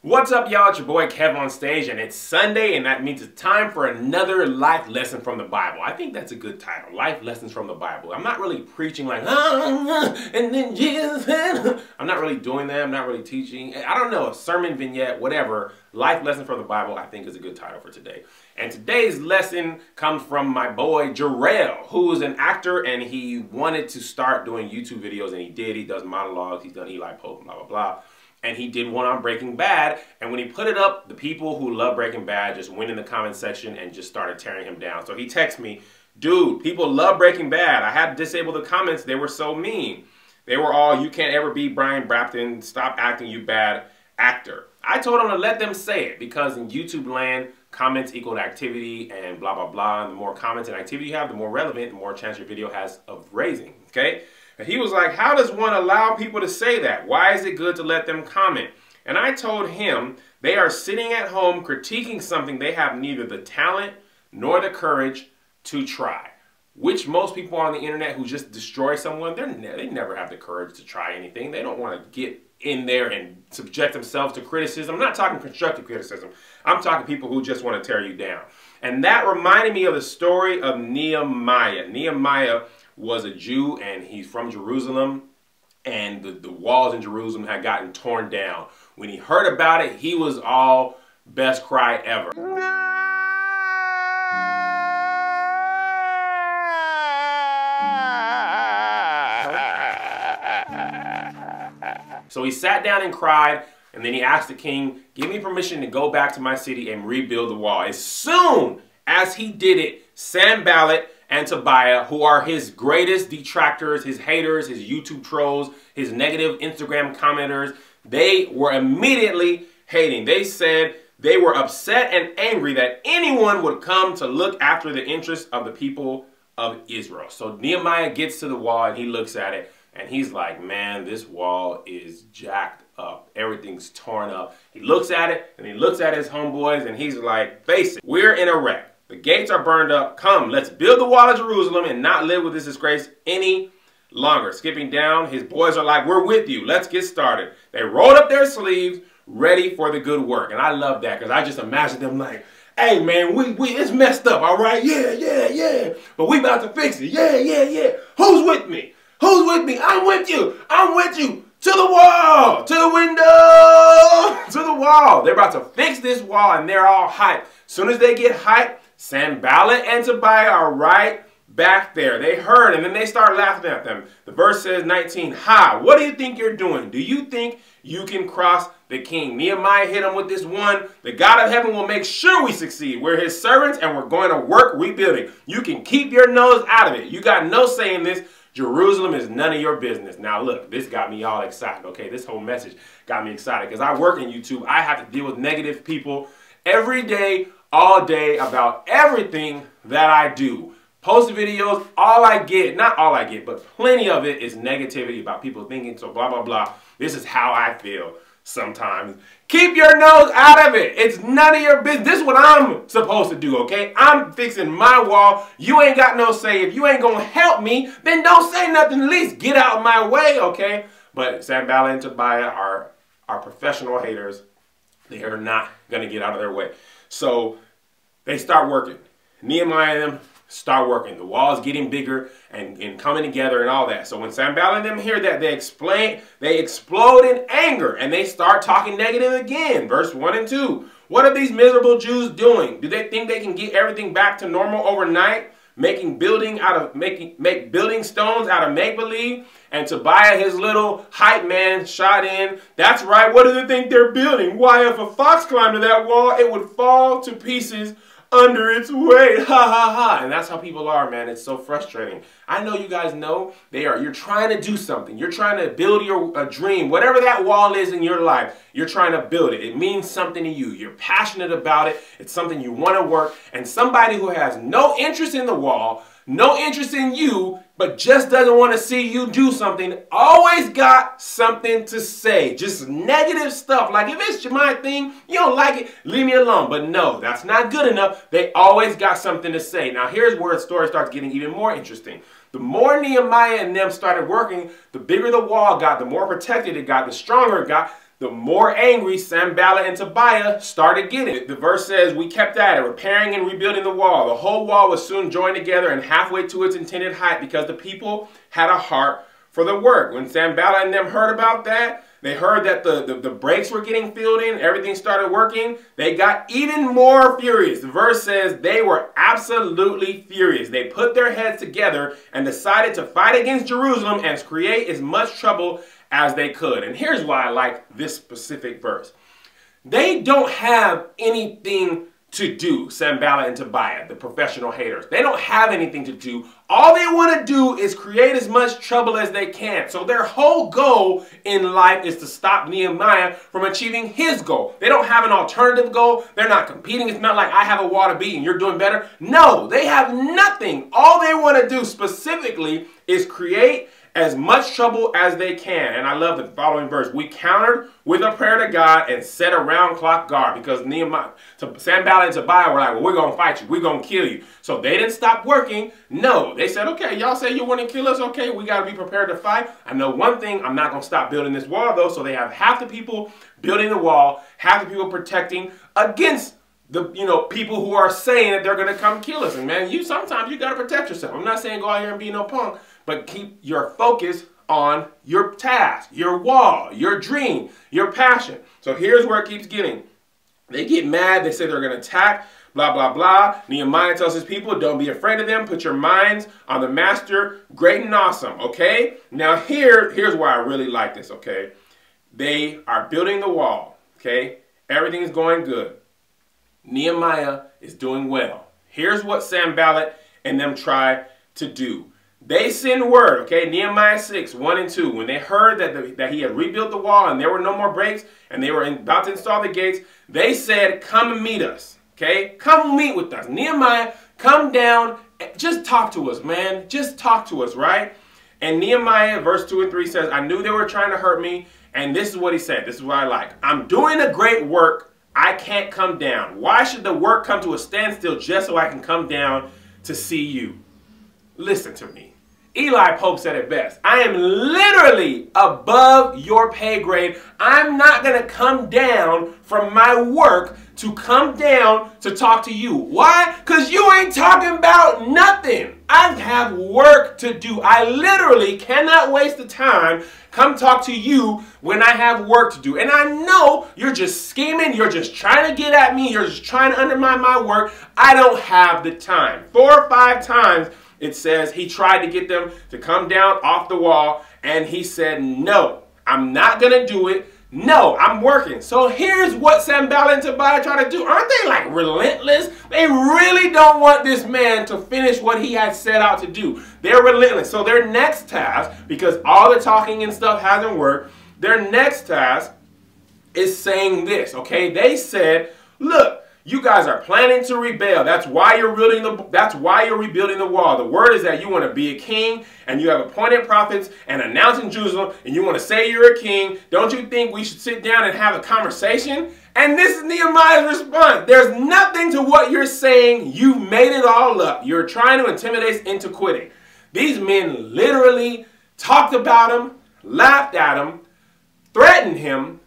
What's up, y'all? It's your boy KevOnStage, and it's Sunday, and that means it's time for another life lesson from the Bible. I think that's a good title, Life Lessons from the Bible. I'm not really preaching like, and then Jesus, I'm not really doing that. I'm not really teaching. I don't know, a sermon vignette, whatever. Life Lesson from the Bible, I think is a good title for today. And today's lesson comes from my boy Jarrell, who is an actor, and he wanted to start doing YouTube videos, and he did. He does monologues, he's done Eli Pope, blah, blah, blah. And he did one on Breaking Bad, and when he put it up, the people who love Breaking Bad just went in the comment section and just started tearing him down. So he texted me, dude, people love Breaking Bad. I had to disable the comments. They were so mean. They were all, you can't ever be Brian Brapton. Stop acting, you bad actor. I told him to let them say it, because in YouTube land, comments equal to activity and blah, blah, blah. And the more comments and activity you have, the more relevant, the more chance your video has of raising, okay? And he was like, how does one allow people to say that? Why is it good to let them comment? And I told him they are sitting at home critiquing something they have neither the talent nor the courage to try. Which most people on the internet who just destroy someone, they never have the courage to try anything. They don't want to get in there and subject themselves to criticism. I'm not talking constructive criticism. I'm talking people who just want to tear you down. And that reminded me of the story of Nehemiah. Nehemiah was a Jew, and he's from Jerusalem, and the walls in Jerusalem had gotten torn down. When he heard about it, he was all best cry ever. So he sat down and cried, and then he asked the king, give me permission to go back to my city and rebuild the wall. As soon as he did it, Sanballat and Tobiah, who are his greatest detractors, his haters, his YouTube trolls, his negative Instagram commenters, they were immediately hating. They said they were upset and angry that anyone would come to look after the interests of the people of Israel. So Nehemiah gets to the wall and he looks at it and he's like, man, this wall is jacked up. Everything's torn up. He looks at it and he looks at his homeboys and he's like, face it, we're in a wreck. The gates are burned up. Come, let's build the wall of Jerusalem and not live with this disgrace any longer. Skipping down, his boys are like, we're with you. Let's get started. They rolled up their sleeves, ready for the good work. And I love that, because I just imagine them like, hey, man, it's messed up, all right? Yeah. But we about to fix it. Yeah. Who's with me? Who's with me? I'm with you. I'm with you. To the wall. To the window. To the wall. They're about to fix this wall, and they're all hyped. As soon as they get hyped, Sanballat and Tobiah are right back there. They heard, and then they start laughing at them. The verse says 19, ha, what do you think you're doing? Do you think you can cross the king? Nehemiah hit him with this one. The God of heaven will make sure we succeed. We're his servants, and we're going to work rebuilding. You can keep your nose out of it. You got no say in this. Jerusalem is none of your business. Now look, this got me all excited, okay? This whole message got me excited, because I work in YouTube. I have to deal with negative people every day, all day, about everything that I do. Post videos, all I get, not all I get, but plenty of it is negativity about people thinking, so blah, blah, blah. This is how I feel sometimes. Keep your nose out of it. It's none of your business. This is what I'm supposed to do, okay? I'm fixing my wall. You ain't got no say. If you ain't gonna help me, then don't say nothing. At least get out of my way, okay? But Sanballat and Tobiah are professional haters. They are not gonna get out of their way. So they start working. Nehemiah and them start working. The wall's getting bigger and coming together and all that. So when Sanballat and them hear that, they explode in anger and they start talking negative again. Verse 1 and 2. What are these miserable Jews doing? Do they think they can get everything back to normal overnight? Make building stones out of make-believe? And Tobiah, his little hype man, shot in. That's right, what do they think they're building? Why, if a fox climbed to that wall, it would fall to pieces under its weight. Ha ha ha. And that's how people are, man. It's so frustrating. I know you guys know you're trying to do something. You're trying to build a dream. Whatever that wall is in your life, you're trying to build it. It means something to you. You're passionate about it. It's something you want to work. And somebody who has no interest in the wall, no interest in you, but just doesn't want to see you do something, always got something to say. Just negative stuff. Like, if it's my thing, you don't like it, leave me alone. But no, that's not good enough. They always got something to say. Now, here's where the story starts getting even more interesting. The more Nehemiah and them started working, the bigger the wall got, the more protected it got, the stronger it got. the more angry Sanballat and Tobiah started getting. The verse says, we kept at it, repairing and rebuilding the wall. The whole wall was soon joined together and halfway to its intended height because the people had a heart for the work. When Sanballat and them heard about that, they heard that the breaks were getting filled in, everything started working, they got even more furious. The verse says they were absolutely furious. They put their heads together and decided to fight against Jerusalem and create as much trouble as they could. And here's why I like this specific verse. They don't have anything to do, Sanballat and Tobiah, the professional haters. They don't have anything to do. All they want to do is create as much trouble as they can. So their whole goal in life is to stop Nehemiah from achieving his goal. They don't have an alternative goal. They're not competing. It's not like I have a wall to beat and you're doing better. No, they have nothing. All they want to do specifically is create as much trouble as they can. And I love the following verse. We countered with a prayer to God and set a round-clock guard, because Sanballat and Tobiah were like, well, we're going to fight you. We're going to kill you. So they didn't stop working. No, they said, okay, y'all say you want to kill us. Okay, we got to be prepared to fight. I know one thing, I'm not going to stop building this wall, though. So they have half the people building the wall, half the people protecting against the people who are saying that they're going to come kill us. And man, sometimes you got to protect yourself. I'm not saying go out here and be no punk, but keep your focus on your task, your wall, your dream, your passion. So here's where it keeps getting. They get mad. They say they're going to attack, blah, blah, blah. Nehemiah tells his people, don't be afraid of them. Put your minds on the master, great and awesome, okay? Now here's why I really like this, okay? They are building the wall, okay? Everything's going good. Nehemiah is doing well. Here's what Sanballat and them try to do. They send word, okay, Nehemiah 6, 1 and 2. When they heard that he had rebuilt the wall and there were no more breaks and they were about to install the gates, they said, come and meet us, okay? Come meet with us. Nehemiah, come down, just talk to us, man. Just talk to us, right? And Nehemiah, verse 2 and 3 says, I knew they were trying to hurt me, and this is what he said. This is what I like. I'm doing a great work. I can't come down. Why should the work come to a standstill just so I can come down to see you? Listen to me. Eli Pope said it best. I am literally above your pay grade. I'm not going to come down from my work to come down to talk to you. Why? Because you ain't talking about nothing. I have work to do. I literally cannot waste the time come talk to you when I have work to do. And I know you're just scheming. You're just trying to get at me. You're just trying to undermine my work. I don't have the time. 4 or 5 times it says he tried to get them to come down off the wall, and he said, no, I'm not going to do it. No, I'm working. So here's what Sanballat and Tobiah try to do. Aren't they like relentless? They really don't want this man to finish what he had set out to do. They're relentless. So their next task, because all the talking and stuff hasn't worked, their next task is saying this, okay? They said, look, you guys are planning to rebel. That's why you're rebuilding the wall. The word is that you want to be a king, and you have appointed prophets and announcing Jerusalem, and you want to say you're a king. Don't you think we should sit down and have a conversation? And this is Nehemiah's response. There's nothing to what you're saying. You've made it all up. You're trying to intimidate us into quitting. These men literally talked about him, laughed at him, threatened him,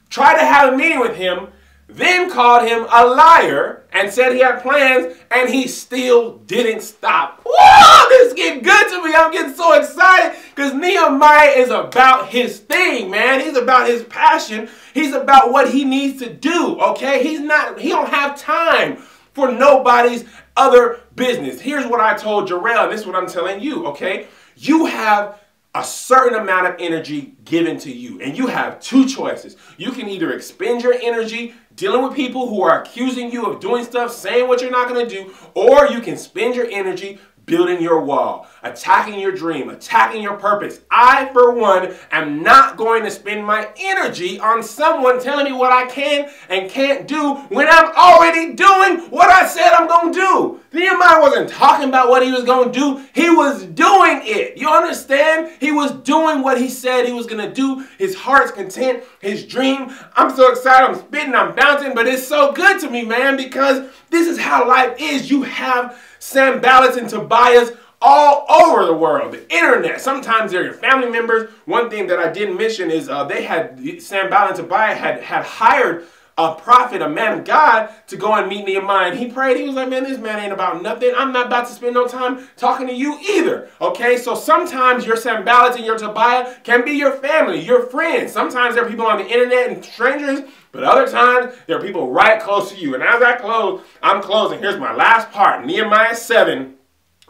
tried to have a meeting with him, then called him a liar and said he had plans, and he still didn't stop. Whoa, this is getting good to me. I'm getting so excited because Nehemiah is about his thing, man. He's about his passion. He's about what he needs to do, okay? He don't have time for nobody's other business. Here's what I told Jarrell, and this is what I'm telling you, okay? You have a certain amount of energy given to you, and you have 2 choices. You can either expend your energy dealing with people who are accusing you of doing stuff, saying what you're not going to do, or you can spend your energy building your wall, attacking your dream, attacking your purpose. I, for one, am not going to spend my energy on someone telling me what I can and can't do when I'm already doing what I said I'm going to do. Nehemiah wasn't talking about what he was going to do. He was doing it. You understand? He was doing what he said he was going to do. His heart's content, his dream. I'm so excited. I'm spitting, I'm bouncing, but it's so good to me, man, because this is how life is. You have Sanballats and Tobias all over the world, the internet. Sometimes they're your family members. One thing that I didn't mention is Sanballat and Tobiah had hired a prophet, a man of God, to go and meet Nehemiah. And he prayed. He was like, man, this man ain't about nothing. I'm not about to spend no time talking to you either. Okay, so sometimes your Sanballat and your Tobiah can be your family, your friends. Sometimes they're people on the internet and strangers, but other times there are people right close to you. And as I close, I'm closing. Here's my last part. Nehemiah 7,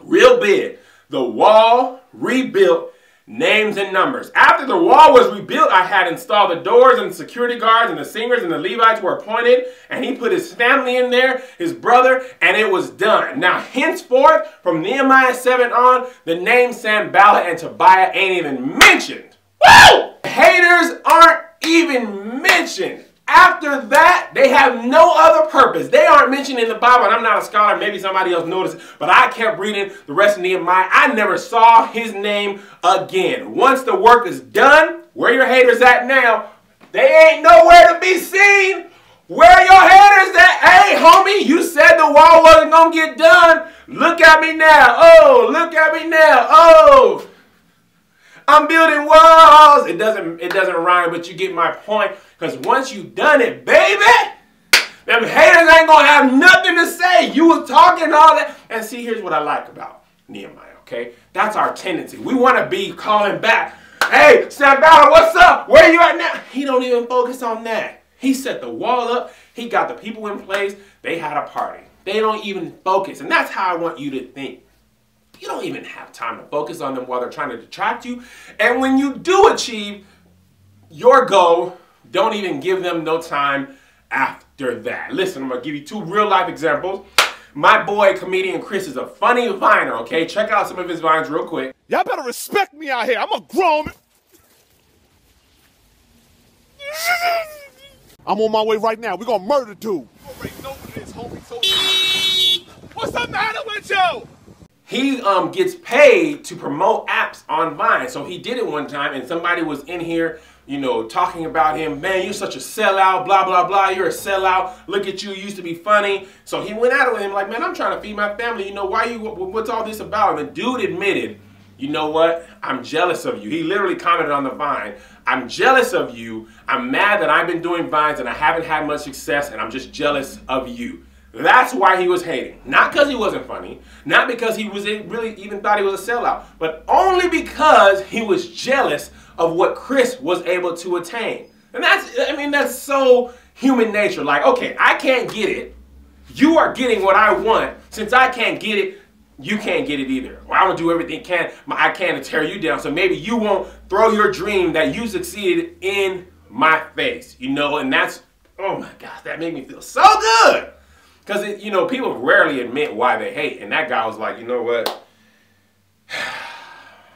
real big. The wall rebuilt. Names and numbers. After the wall was rebuilt, I had installed the doors and security guards, and the singers and the Levites were appointed, and he put his family in there, his brother, and it was done. Now, henceforth, from Nehemiah 7 on, the name Sanballat and Tobiah ain't even mentioned. Woo! Haters aren't even mentioned. After that, they have no other purpose. They aren't mentioned in the Bible, and I'm not a scholar. Maybe somebody else noticed, but I kept reading the rest of Nehemiah. I never saw his name again. Once the work is done, where your haters at now? They ain't nowhere to be seen. Where are your haters at? Hey, homie, you said the wall wasn't going to get done. Look at me now. Oh, look at me now. Oh, I'm building walls. It doesn't rhyme, but you get my point. Because once you've done it, baby, them haters ain't going to have nothing to say. You was talking all that. And see, here's what I like about Nehemiah, okay? That's our tendency. We want to be calling back. Hey, Sanballat, what's up? Where you at now? He don't even focus on that. He set the wall up. He got the people in place. They had a party. They don't even focus. And that's how I want you to think. You don't even have time to focus on them while they're trying to detract you. And when you do achieve your goal, don't even give them no time after that. Listen, I'm going to give you 2 real-life examples. My boy, comedian Chris, is a funny viner, okay? Check out some of his vines real quick. Y'all better respect me out here. I'm a grown man. I'm on my way right now. We're going to murder dude. You already know what it is, homie. So what's the matter with you? He gets paid to promote apps on Vine. So he did it one time, and somebody was in here, you know, talking about him. Man, you're such a sellout, blah, blah, blah. You're a sellout. Look at you. You used to be funny. So he went at it with him like, man, I'm trying to feed my family. You know, what's all this about? And the dude admitted, you know what? I'm jealous of you. He literally commented on the Vine. I'm jealous of you. I'm mad that I've been doing Vines and I haven't had much success, and I'm just jealous of you. That's why he was hating. Not because he wasn't funny, not because he was really even thought he was a sellout, but only because he was jealous of what Chris was able to attain. And that's so human nature. Like, okay, I can't get it. You are getting what I want. Since I can't get it, you can't get it either. Well, I'm going to do everything I can to tear you down. So maybe you won't throw your dream that you succeeded in my face. You know, and that's, oh my gosh, that made me feel so good. Because, you know, people rarely admit why they hate. And that guy was like, you know what?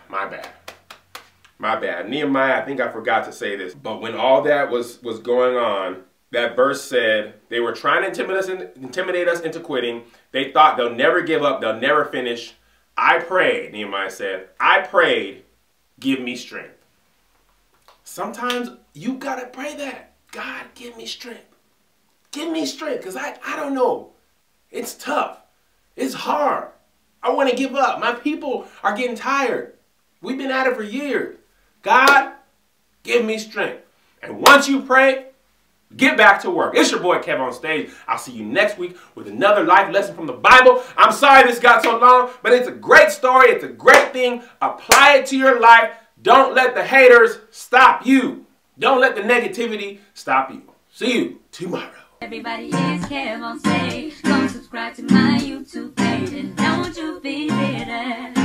My bad. My bad. Nehemiah, I think I forgot to say this. But when all that was going on, that verse said they were trying to intimidate us into quitting. They thought they'll never give up. They'll never finish. I prayed, Nehemiah said. I prayed, give me strength. Sometimes you got to pray that. God, give me strength. Give me strength, because I don't know. It's tough. It's hard. I want to give up. My people are getting tired. We've been at it for years. God, give me strength. And once you pray, get back to work. It's your boy, KevOnStage. I'll see you next week with another life lesson from the Bible. I'm sorry this got so long, but it's a great story. It's a great thing. Apply it to your life. Don't let the haters stop you. Don't let the negativity stop you. See you tomorrow. Everybody is KevOnStage. Go subscribe to my YouTube page and don't you be bitter.